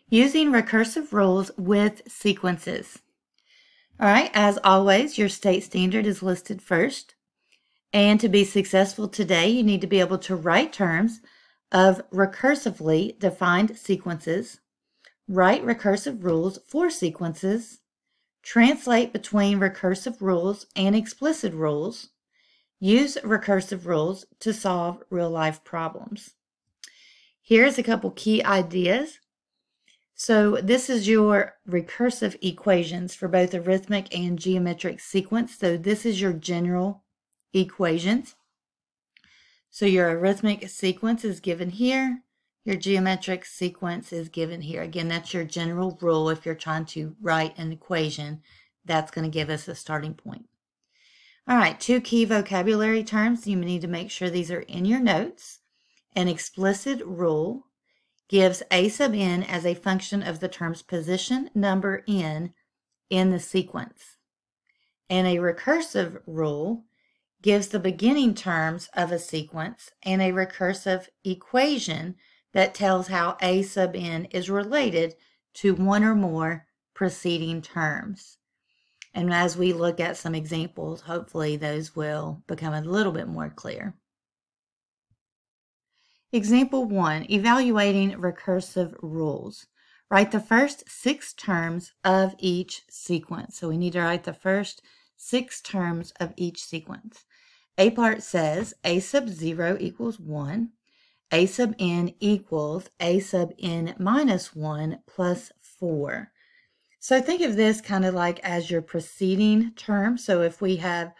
Using recursive rules with sequences. All right, as always, your state standard is listed first. And to be successful today, you need to be able to write terms of recursively defined sequences, write recursive rules for sequences, translate between recursive rules and explicit rules, use recursive rules to solve real-life problems. Here's a couple key ideas. So this is your recursive equations for both arithmetic and geometric sequence. So this is your general equations. So your arithmetic sequence is given here. Your geometric sequence is given here. Again, that's your general rule. If you're trying to write an equation, that's going to give us a starting point. All right, two key vocabulary terms. You need to make sure these are in your notes. An explicit rule gives a sub n as a function of the term's position, number, n in the sequence. And a recursive rule gives the beginning terms of a sequence and a recursive equation that tells how a sub n is related to one or more preceding terms. And as we look at some examples, hopefully those will become a little bit more clear. Example 1, evaluating recursive rules. Write the first 6 terms of each sequence. So we need to write the first 6 terms of each sequence. A part says a sub 0 equals 1. A sub n equals a sub n minus 1 plus 4. So think of this kind of like as your preceding term. So if we have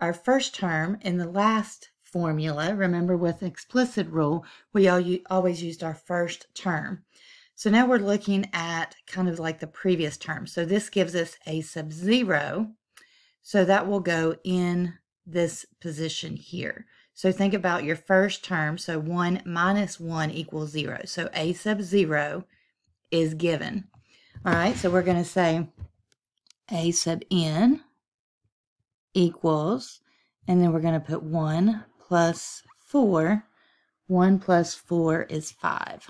our first term in the last formula, remember with explicit rule, we always used our first term. So now we're looking at kind of like the previous term. So this gives us a sub 0. So that will go in this position here. So think about your first term. So 1 minus 1 equals 0. So a sub 0 is given. All right, so we're going to say a sub n equals, and then we're going to put 1 plus 4. 1 plus 4 is 5.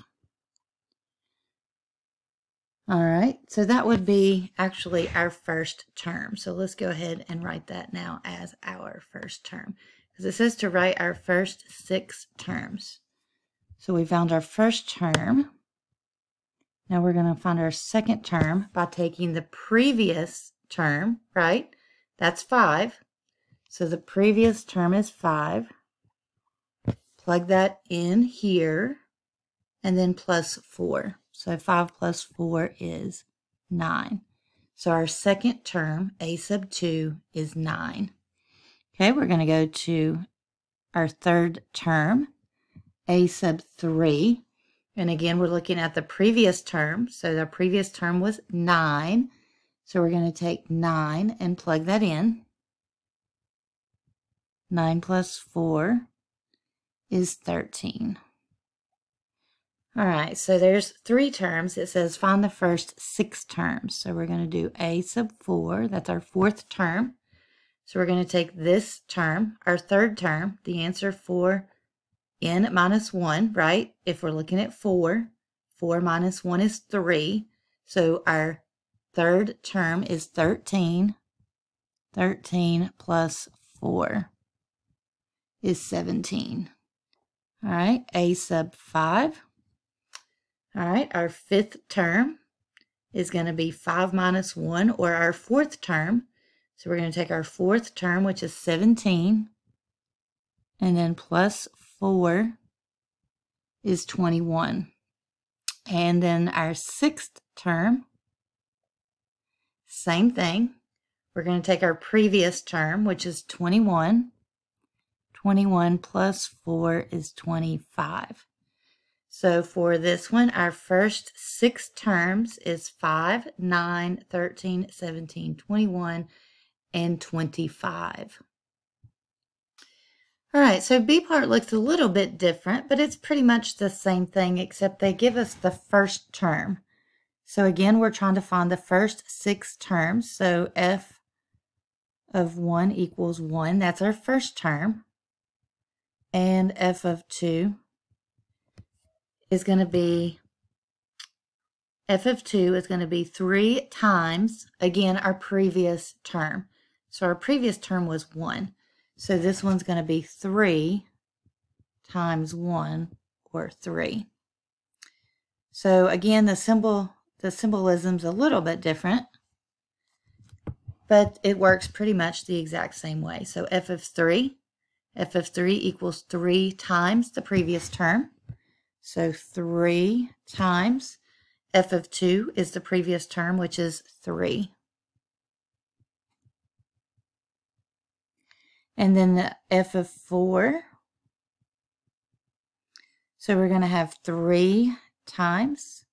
All right, so that would be actually our first term. So let's go ahead and write that now as our first term, because it says to write our first 6 terms. So we found our first term. Now we're going to find our second term by taking the previous term, right? That's 5. So the previous term is 5. Plug that in here, and then plus 4. So 5 plus 4 is 9. So our second term, a sub 2, is 9. Okay, we're going to go to our third term, a sub 3. And again, we're looking at the previous term. So the previous term was 9. So we're going to take 9 and plug that in. 9 plus 4 is 13. All right, so there's 3 terms. It says find the first 6 terms. So we're going to do a sub 4. That's our fourth term. So we're going to take this term, our third term, the answer for n minus 1, right? If we're looking at 4, 4 minus 1 is 3. So our third term is 13. 13 plus 4 is 17. All right, a sub 5. All right, our fifth term is going to be 5 minus 1, or our fourth term. So we're going to take our fourth term, which is 17, and then plus 4 is 21. And then our sixth term, same thing. We're going to take our previous term, which is 21. 21 plus 4 is 25. So for this one, our first 6 terms is 5, 9, 13, 17, 21, and 25. All right, so B part looks a little bit different, but it's pretty much the same thing, except they give us the first term. So again, we're trying to find the first 6 terms. So f of 1 equals 1. That's our first term. And f of 2 is going to be f of 2 is going to be 3 times, again, our previous term. So our previous term was 1. So this one's going to be 3 times 1, or 3. So again, the symbolism's a little bit different, but it works pretty much the exact same way. So f of 3 equals 3 times the previous term. So 3 times f of 2 is the previous term, which is 3. And then the f of 4. So we're going to have 3 times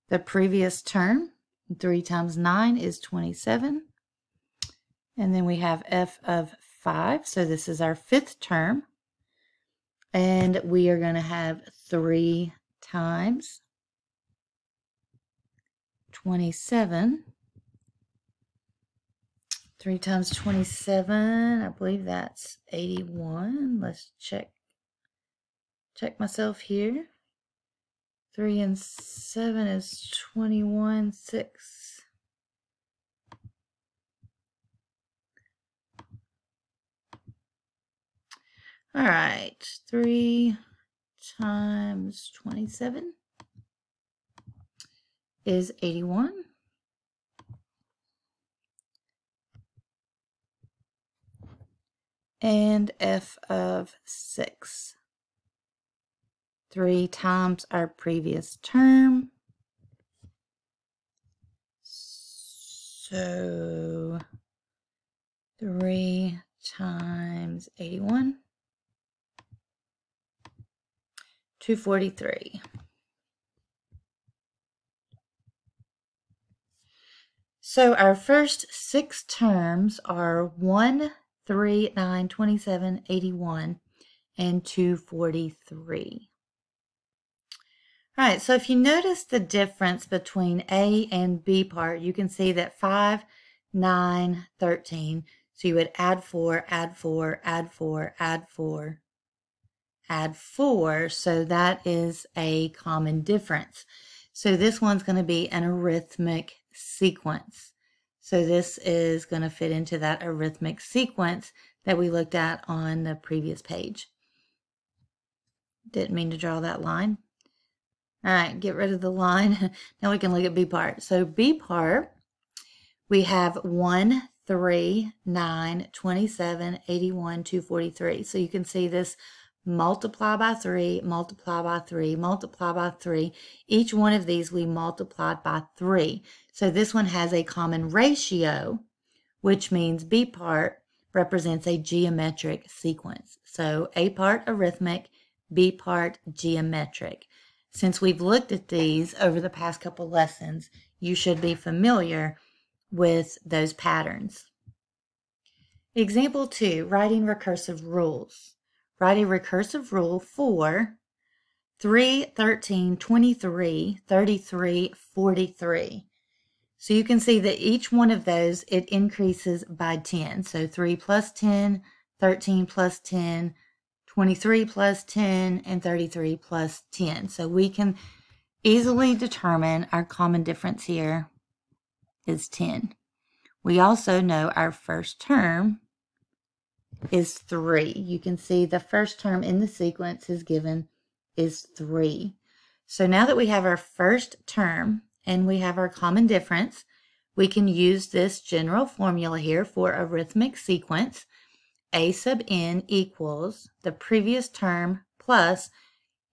the previous term. 3 times 9 is 27. And then we have f of 5. So this is our 5th term. And we are going to have 3 times 27. 3 times 27, I believe that's 81. Let's check myself here. 3 and 7 is 21, 6. All right, 3 times 27 is 81. And f of 6. 3 times our previous term. So 3 times 81. 243. So our first 6 terms are 1, 3, 9, 27, 81, and 243. All right, so if you notice the difference between A and B part, you can see that 5, 9, 13. So you would add 4, add 4, add 4, add 4, add 4. So that is a common difference. So this one's going to be an arithmetic sequence. So this is going to fit into that arithmetic sequence that we looked at on the previous page. Didn't mean to draw that line. All right, get rid of the line. Now we can look at B part. So B part, we have 1, 3, 9, 27, 81, 243. So you can see this multiply by 3, multiply by 3, multiply by 3. Each one of these we multiplied by 3. So this one has a common ratio, which means B part represents a geometric sequence. So A part arithmetic, B part geometric. Since we've looked at these over the past couple lessons, you should be familiar with those patterns. Example 2, writing recursive rules. Write a recursive rule for 3, 13, 23, 33, 43. So you can see that each one of those, it increases by 10. So 3 plus 10, 13 plus 10, 23 plus 10, and 33 plus 10. So we can easily determine our common difference here is 10. We also know our first term is 3. You can see the first term in the sequence is given is 3. So now that we have our first term and we have our common difference, we can use this general formula here for arithmetic sequence. A sub n equals the previous term plus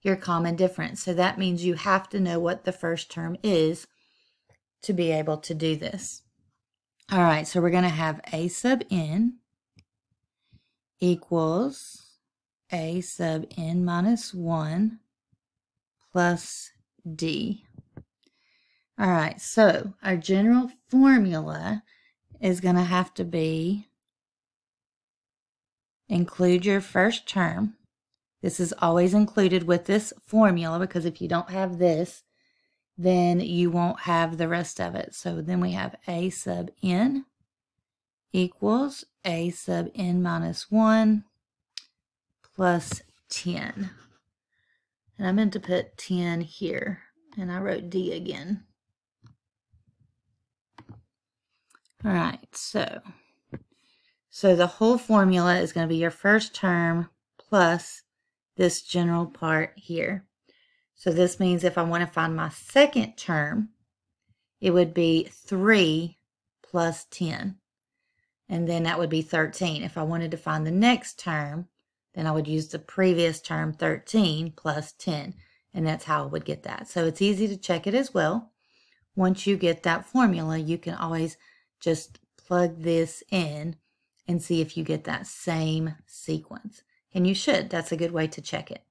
your common difference. So that means you have to know what the first term is to be able to do this. All right, so we're going to have A sub n equals A sub n minus 1 plus D. All right, so our general formula is going to have to be include your first term. This is always included with this formula because if you don't have this, then you won't have the rest of it. So then we have A sub n equals A sub n minus 1 plus 10. And I meant to put 10 here, and I wrote D again. All right, so the whole formula is going to be your first term plus this general part here. So this means if I want to find my second term, it would be 3 plus 10. And then that would be 13. If I wanted to find the next term, then I would use the previous term, 13 plus 10. And that's how I would get that. So it's easy to check it as well. Once you get that formula, you can always just plug this in and see if you get that same sequence. And you should. That's a good way to check it.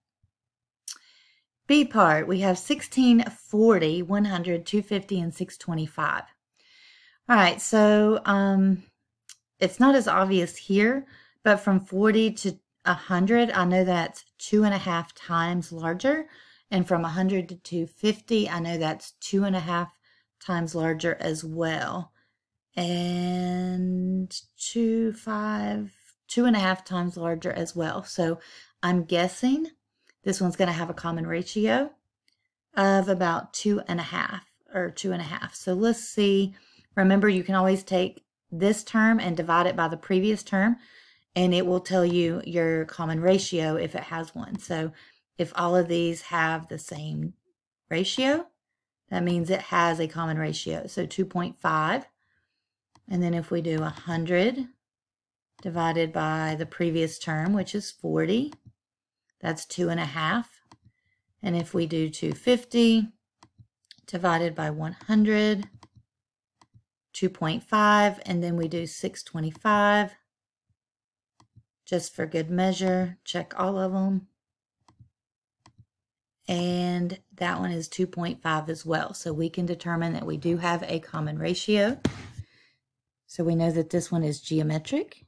B part, we have 16, 40, 100, 250, and 625. All right, so it's not as obvious here, but from 40 to 100, I know that's 2.5 times larger. And from 100 to 250, I know that's 2.5 times larger as well. And 2.5 times larger as well. So I'm guessing this one's going to have a common ratio of about 2.5 or 2.5. So let's see. Remember, you can always take this term and divide it by the previous term, and it will tell you your common ratio if it has one. So if all of these have the same ratio, that means it has a common ratio. So 2.5. And then if we do 100 divided by the previous term, which is 40, that's 2.5. And if we do 250 divided by 100, 2.5, and then we do 625, just for good measure, check all of them. And that one is 2.5 as well. So we can determine that we do have a common ratio. So we know that this one is geometric.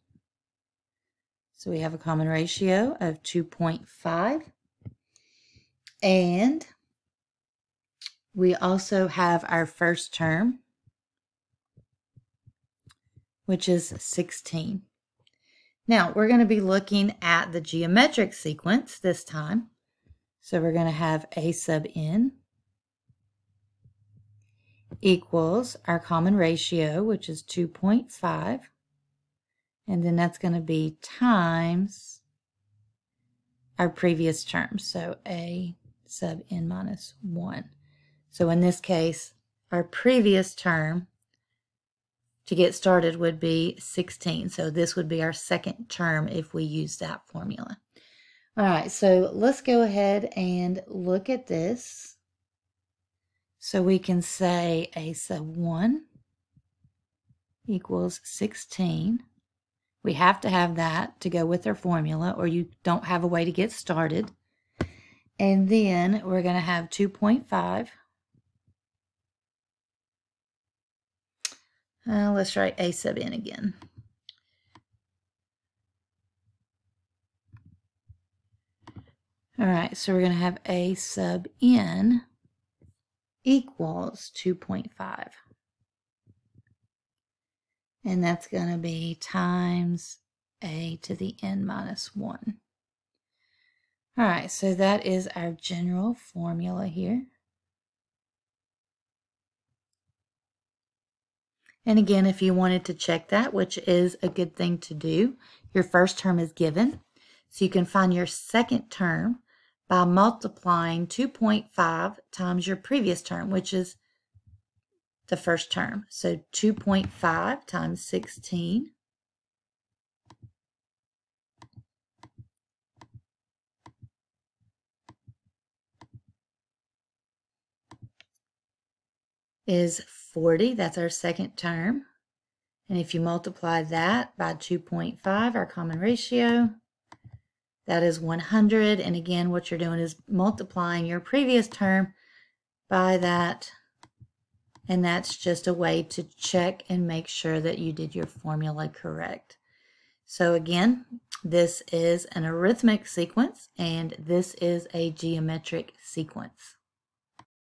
So we have a common ratio of 2.5. And we also have our first term, which is 16. Now, we're going to be looking at the geometric sequence this time. So we're going to have a sub n equals our common ratio, which is 2.5. And then that's going to be times our previous term. So a sub n minus 1. So in this case, our previous term to get started would be 16. So this would be our second term if we use that formula. All right, so let's go ahead and look at this. So we can say a sub 1 equals 16. We have to have that to go with our formula, or you don't have a way to get started. And then we're going to have 2.5. Let's write a sub n again. All right, so we're going to have a sub n equals 2.5. And that's going to be times a to the n minus 1. All right, so that is our general formula here. And again, if you wanted to check that, which is a good thing to do, your first term is given. So you can find your second term by multiplying 2.5 times your previous term, which is the first term. So 2.5 times 16 is 40. That's our second term. And if you multiply that by 2.5, our common ratio, that is 100. And again, what you're doing is multiplying your previous term by that. And that's just a way to check and make sure that you did your formula correct. So again, this is an arithmetic sequence, and this is a geometric sequence.